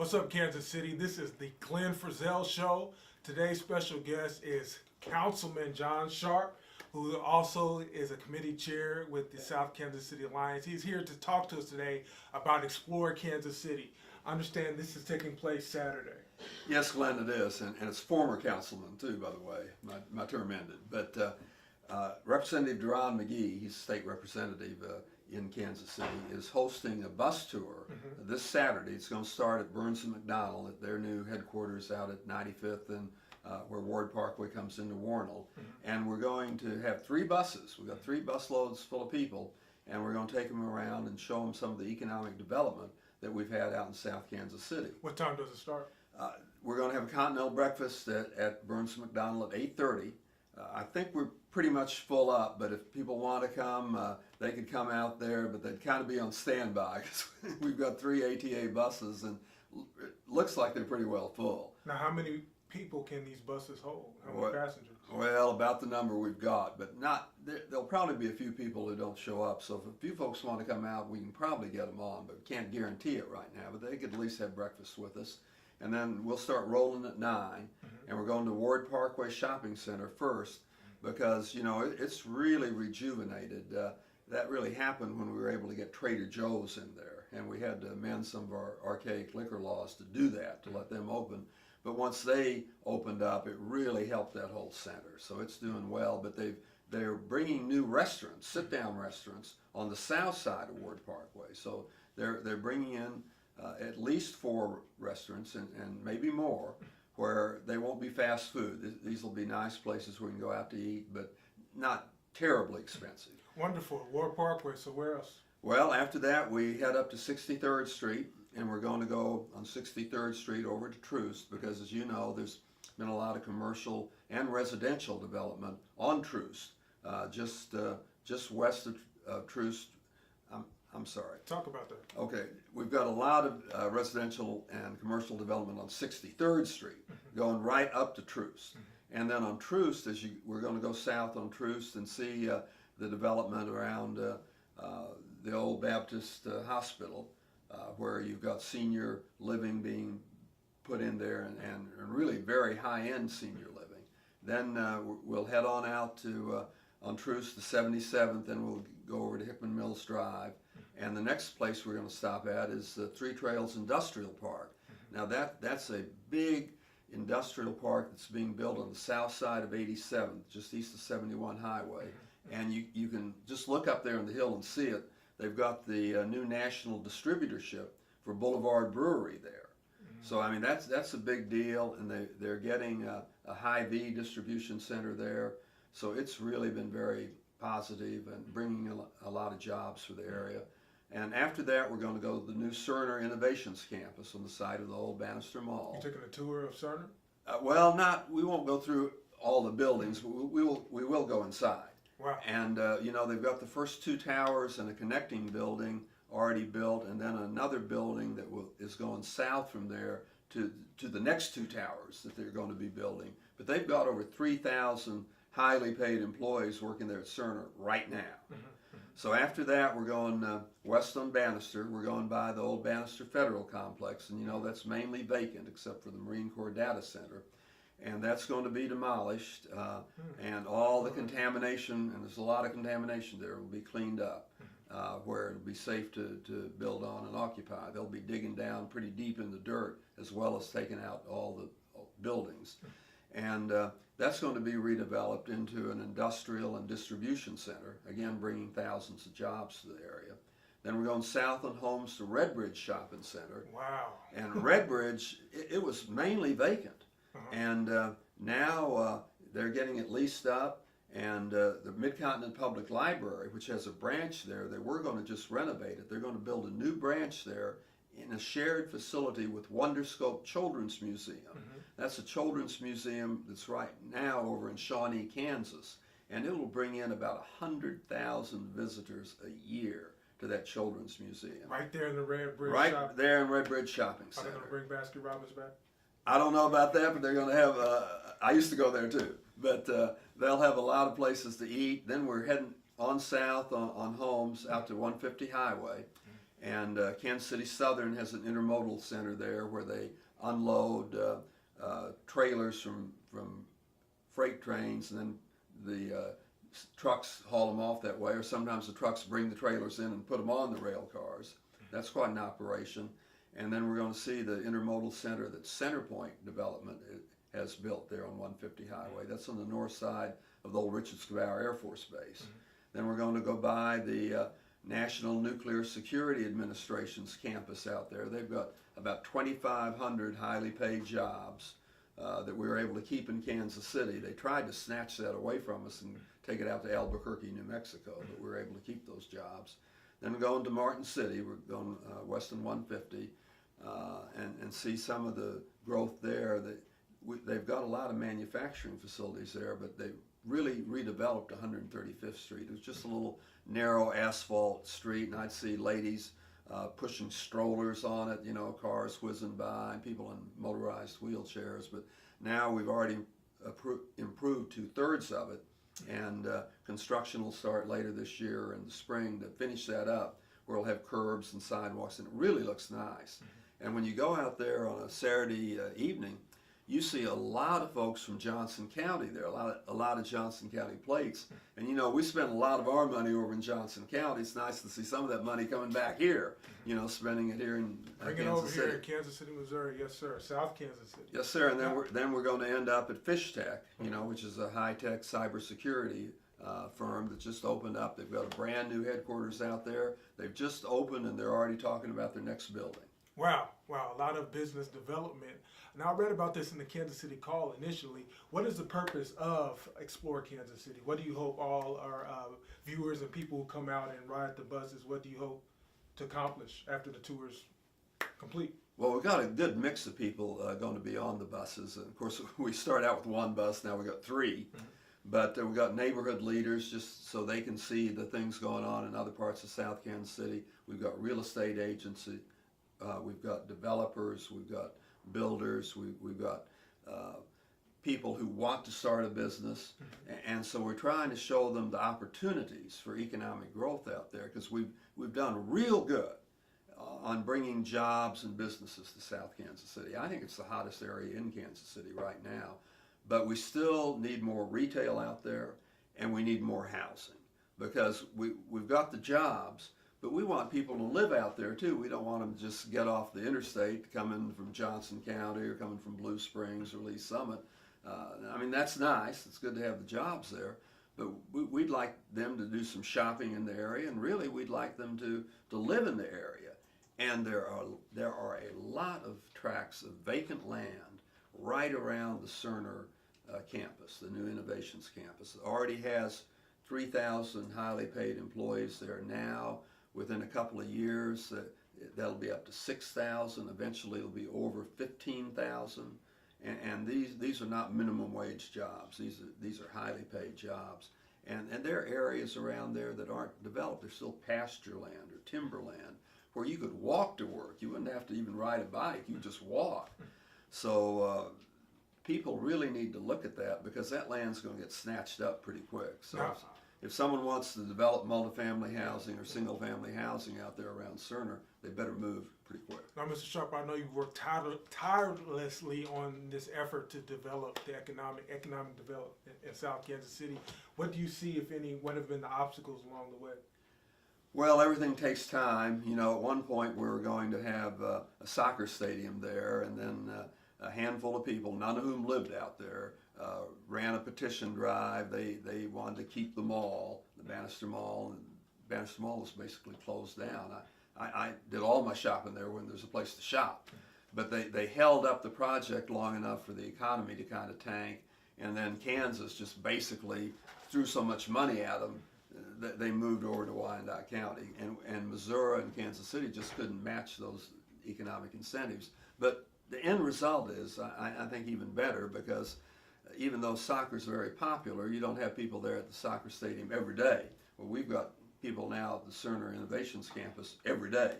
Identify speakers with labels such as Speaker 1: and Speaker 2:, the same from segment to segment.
Speaker 1: What's up, Kansas City? This is the Glenn Frizzell Show. Today's special guest is Councilman John Sharp, who also is a committee chair with the South Kansas City Alliance. He's here to talk to us today about Explore Kansas City. I understand this is taking place Saturday.
Speaker 2: Yes, Glenn, it is, and it's former councilman too, by the way. My term ended, but Representative Duran McGee, he's state representative in Kansas City, is hosting a bus tour this Saturday. It's going to start at Burns and McDonnell at their new headquarters out at 95th and where Ward Parkway comes into Warnell. And we're going to have 3 buses. We've got 3 bus loads full of people, and we're going to take them around and show them some of the economic development that we've had out in South Kansas City.
Speaker 1: What time does it start?
Speaker 2: We're going to have a continental breakfast at Burns and McDonnell at 8:30. I think we're pretty much full up, but if people want to come, they could come out there, but they'd kind of be on standby because we've got 3 ATA buses and it looks like they're pretty well full.
Speaker 1: Now, how many people can these buses hold? How many passengers?
Speaker 2: Well, about the number we've got, but there'll probably be a few people who don't show up. So if a few folks want to come out, we can probably get them on, but can't guarantee it right now. But they could at least have breakfast with us. And then we'll start rolling at 9, and we're going to Ward Parkway Shopping Center first because, you know, it's really rejuvenated. That really happened when we were able to get Trader Joe's in there, and we had to amend some of our archaic liquor laws to do that, to let them open. But once they opened up, it really helped that whole center. So it's doing well, but they're bringing new restaurants, sit-down restaurants, on the south side of Ward Parkway. So they're bringing in at least 4 restaurants and maybe more where they won't be fast food. These will be nice places where we can go out to eat, but not terribly expensive.
Speaker 1: Wonderful. Ward Parkway, so where else?
Speaker 2: Well, after that, we head up to 63rd Street, and we're going to go on 63rd Street over to Troost because, as you know, there's been a lot of commercial and residential development on Troost, just west of Troost. I'm sorry.
Speaker 1: Talk about that.
Speaker 2: Okay, we've got a lot of residential and commercial development on 63rd Street, going right up to Troost. And then on Troost, we're going to go south on Troost and see the development around the old Baptist hospital, where you've got senior living being put in there and really very high-end senior living. Then we'll head on out to on Troost the 77th, and we'll go over to Hickman Mills Drive. And the next place we're going to stop at is the Three Trails Industrial Park. Now that's a big industrial park that's being built on the south side of 87th, just east of 71 Highway. And you can just look up there on the hill and see it. They've got the new national distributorship for Boulevard Brewery there. So I mean that's a big deal, and they're getting a Hy-Vee distribution center there. So it's really been very positive and bringing a lot of jobs for the area. And after that, we're going to go to the new Cerner Innovations Campus on the side of the old Bannister Mall.
Speaker 1: You taking a tour of Cerner?
Speaker 2: We won't go through all the buildings, but we will go inside.
Speaker 1: Wow.
Speaker 2: And you know, they've got the first 2 towers and a connecting building already built, and then another building that is going south from there to the next 2 towers that they're going to be building. But they've got over 3,000 highly paid employees working there at Cerner right now. So after that, we're going west on Bannister. We're going by the old Bannister Federal Complex, and you know that's mainly vacant except for the Marine Corps Data Center. And that's going to be demolished, and all the contamination, and there's a lot of contamination there, will be cleaned up, where it'll be safe to build on and occupy. They'll be digging down pretty deep in the dirt, as well as taking out all the buildings. And that's going to be redeveloped into an industrial and distribution center, again bringing thousands of jobs to the area. Then we're going south on Holmes to Redbridge Shopping Center.
Speaker 1: Wow.
Speaker 2: And Redbridge, it was mainly vacant. And now they're getting it leased up, and the Mid-Continent Public Library, which has a branch there, they were going to just renovate it. They're going to build a new branch there in a shared facility with Wonderscope Children's Museum. That's a children's museum that's right now over in Shawnee, Kansas, and it will bring in about 100,000 visitors a year to that children's museum.
Speaker 1: Right there in the Redbridge
Speaker 2: Right there in Redbridge Shopping
Speaker 1: Are
Speaker 2: Center.
Speaker 1: they going to bring Baskin Robbins back?
Speaker 2: I don't know about that, but they're going to have, I used to go there too, but they'll have a lot of places to eat. Then we're heading on south on Holmes out to 150 Highway. And Kansas City Southern has an intermodal center there where they unload trailers from freight trains, and then the trucks haul them off that way, or sometimes the trucks bring the trailers in and put them on the rail cars. That's quite an operation. And then we're going to see the intermodal center that Centerpoint Development has built there on 150 Highway. That's on the north side of the old Richard Square Air Force Base. Then we're going to go by the National Nuclear Security Administration's campus out there. They've got about 2,500 highly paid jobs that we were able to keep in Kansas City. They tried to snatch that away from us and take it out to Albuquerque, New Mexico, but we were able to keep those jobs. Then we're going to Martin City. We're going west on 150 and see some of the growth there. They've got a lot of manufacturing facilities there, but they really redeveloped 135th Street. It was just a little narrow asphalt street, and I'd see ladies pushing strollers on it, you know, cars whizzing by, and people in motorized wheelchairs. But now we've already improved 2/3 of it, and construction will start later this year in the spring to finish that up, where we'll have curbs and sidewalks, and it really looks nice. And when you go out there on a Saturday evening, you see a lot of folks from Johnson County there, a lot of Johnson County plates. And you know, we spend a lot of our money over in Johnson County. It's nice to see some of that money coming back here, you know, spending it here in
Speaker 1: Bring it
Speaker 2: Kansas
Speaker 1: over
Speaker 2: City.
Speaker 1: here in Kansas City, Missouri. Yes, sir. South Kansas City.
Speaker 2: Yes, sir. And then we're going to end up at Fish Tech, you know, which is a high-tech cybersecurity firm that just opened up. They've got a brand new headquarters out there. They've just opened, and they're already talking about their next building.
Speaker 1: Wow, a lot of business development. Now, I read about this in the Kansas City Call initially. What is the purpose of Explore Kansas City? What do you hope all our viewers and people who come out and ride the buses, what do you hope to accomplish after the tour is complete?
Speaker 2: Well, we've got a good mix of people going to be on the buses. And of course, we start out with one bus, now we've got 3. But we've got neighborhood leaders just so they can see the things going on in other parts of South Kansas City. We've got real estate agency. We've got developers, we've got builders, we've got people who want to start a business, and so we're trying to show them the opportunities for economic growth out there, because we've done real good on bringing jobs and businesses to South Kansas City. I think it's the hottest area in Kansas City right now, but we still need more retail out there, and we need more housing, because we've got the jobs, but we want people to live out there too. We don't want them to just get off the interstate, coming from Johnson County or coming from Blue Springs or Lee Summit. I mean, that's nice. It's good to have the jobs there, but we'd like them to do some shopping in the area, and really we'd like them to live in the area. And there are a lot of tracts of vacant land right around the Cerner campus, the new Innovations campus. It already has 3,000 highly paid employees there now. Within a couple of years, that'll be up to 6,000. Eventually, it'll be over 15,000. And these are not minimum wage jobs. These are highly paid jobs. And there are areas around there that aren't developed. There's still pasture land or timberland where you could walk to work. You wouldn't have to even ride a bike. You just walk. So people really need to look at that, because that land's going to get snatched up pretty quick. So if someone wants to develop multifamily housing or single-family housing out there around Cerner, they better move pretty quick.
Speaker 1: Now, Mr. Sharp, I know you've worked tirelessly on this effort to develop the economic development in South Kansas City. What do you see, if any, what have been the obstacles along the way?
Speaker 2: Well, everything takes time. You know, at one point we were going to have a soccer stadium there, and then a handful of people, none of whom lived out there, ran a petition drive. They wanted to keep the mall, the Bannister Mall, and Bannister Mall was basically closed down. I did all my shopping there when there's a place to shop. But they held up the project long enough for the economy to kind of tank, and then Kansas just basically threw so much money at them that they moved over to Wyandotte County. And Missouri and Kansas City just couldn't match those economic incentives. But the end result is, I think, even better, because even though soccer's very popular, you don't have people there at the soccer stadium every day. Well, we've got people now at the Cerner Innovations campus every day.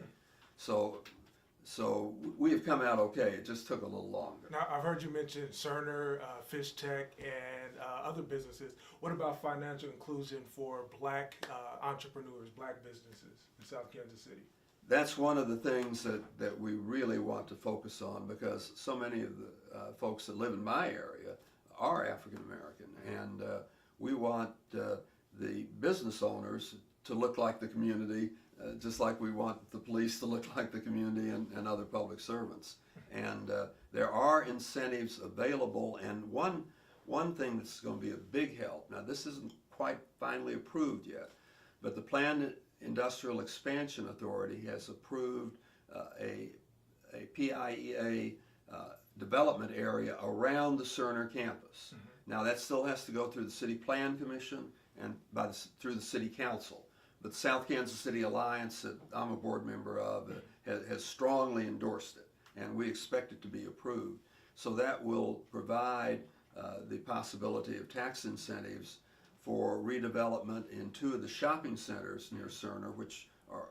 Speaker 2: So we have come out okay. It just took a little longer.
Speaker 1: Now, I've heard you mention Cerner, Fish Tech, and other businesses. What about financial inclusion for black entrepreneurs, black businesses in South Kansas City?
Speaker 2: that's one of the things that we really want to focus on, because so many of the folks that live in my area are African American, and we want the business owners to look like the community, just like we want the police to look like the community and other public servants. And there are incentives available, and one thing that's going to be a big help, now this isn't quite finally approved yet, but the Planned Industrial Expansion Authority has approved a PIEA development area around the Cerner campus. Now that still has to go through the City Plan Commission and through the City Council. But the South Kansas City Alliance that I'm a board member of has strongly endorsed it, and we expect it to be approved. So that will provide the possibility of tax incentives for redevelopment in two of the shopping centers near Cerner, which are,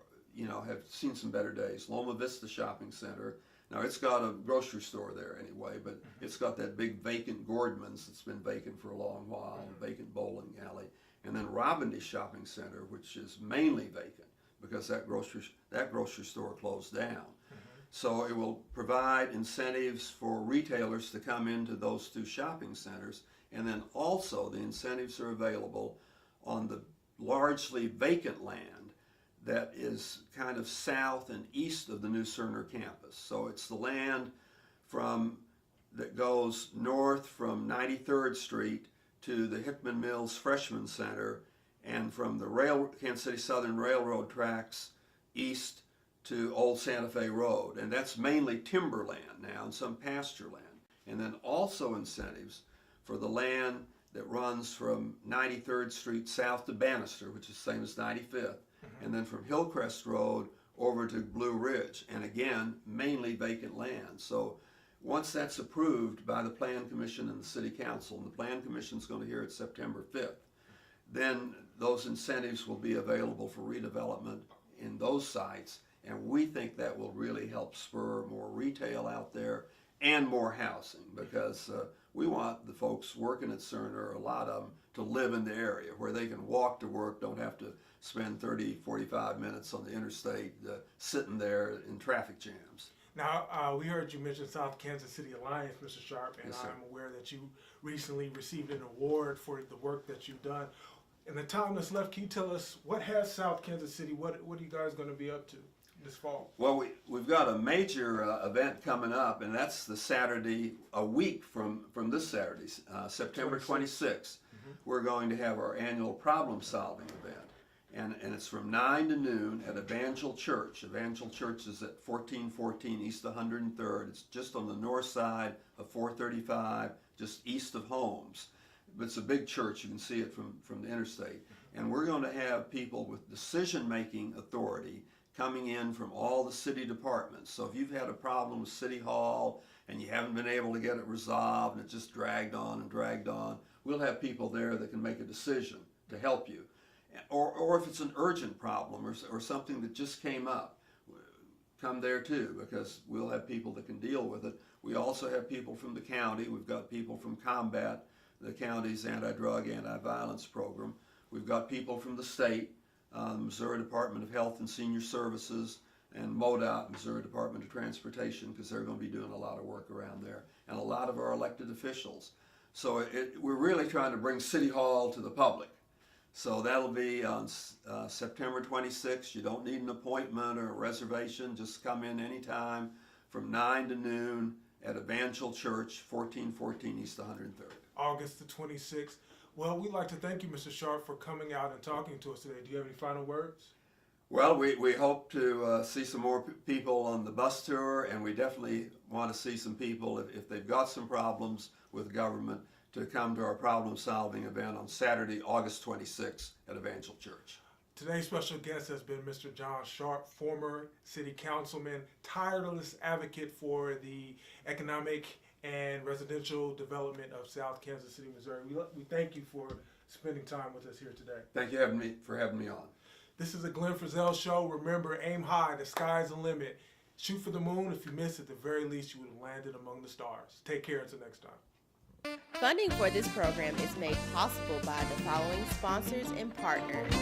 Speaker 2: have seen some better days. Loma Vista Shopping Center. Now it's got a grocery store there anyway, but it's got that big vacant Gordman's that's been vacant for a long while, vacant bowling alley. And then Robindy Shopping Center, which is mainly vacant because that grocery store closed down. So it will provide incentives for retailers to come into those two shopping centers, and then also the incentives are available on the largely vacant land that is kind of south and east of the new Cerner campus. So it's the land that goes north from 93rd Street to the Hickman Mills Freshman Center, and from the Kansas City Southern Railroad tracks east to Old Santa Fe Road. And that's mainly timberland now and some pasture land. And then also incentives for the land that runs from 93rd Street south to Bannister, which is the same as 95th, and then from Hillcrest Road over to Blue Ridge, and again, mainly vacant land. So once that's approved by the Plan Commission and the City Council, and the Plan Commission's going to hear it September 5th, then those incentives will be available for redevelopment in those sites, and we think that will really help spur more retail out there and more housing, because we want the folks working at Cerner, a lot of them, to live in the area where they can walk to work, don't have to spend 30, 45 minutes on the interstate sitting there in traffic jams.
Speaker 1: Now, we heard you mention South Kansas City Alliance, Mr. Sharp, and
Speaker 2: Yes, sir.
Speaker 1: I'm aware that you recently received an award for the work that you've done. In the time that's left, can you tell us what has South Kansas City, what are you guys going to be up to this fall?
Speaker 2: Well, we've got a major event coming up, and that's the Saturday, a week from this Saturday, September 26th. We're going to have our annual problem-solving event. And it's from 9 to noon at Evangel Church. Evangel Church is at 1414 East 103rd. It's just on the north side of 435, just east of Holmes. But it's a big church. You can see it from the interstate. And we're going to have people with decision-making authority coming in from all the city departments. So if you've had a problem with City Hall and you haven't been able to get it resolved and it just dragged on and dragged on, we'll have people there that can make a decision to help you. Or if it's an urgent problem or something that just came up, come there too, because we'll have people that can deal with it. We also have people from the county. We've got people from Combat, the county's anti-drug, anti-violence program. We've got people from the state, Missouri Department of Health and Senior Services, and MoDOT, Missouri Department of Transportation, because they're going to be doing a lot of work around there, and a lot of our elected officials. So we're really trying to bring City Hall to the public. So that'll be on September 26th. You don't need an appointment or a reservation. Just come in anytime from 9 to noon at Evangel Church, 1414 East 103rd.
Speaker 1: August the 26th. Well, we'd like to thank you, Mr. Sharp, for coming out and talking to us today. Do you have any final words?
Speaker 2: Well, we hope to see some more people on the bus tour, and we definitely want to see some people, if they've got some problems with government, to come to our problem-solving event on Saturday, August 26th at Evangel Church.
Speaker 1: Today's special guest has been Mr. John Sharp, former city councilman, tireless advocate for the economic and residential development of South Kansas City, Missouri. We thank you for spending time with us here today.
Speaker 2: Thank you for having me on.
Speaker 1: This is a Glenn Frizzell show. Remember, aim high, the sky's the limit. Shoot for the moon. If you miss, at the very least, you would have landed among the stars. Take care until next time.
Speaker 3: Funding for this program is made possible by the following sponsors and partners: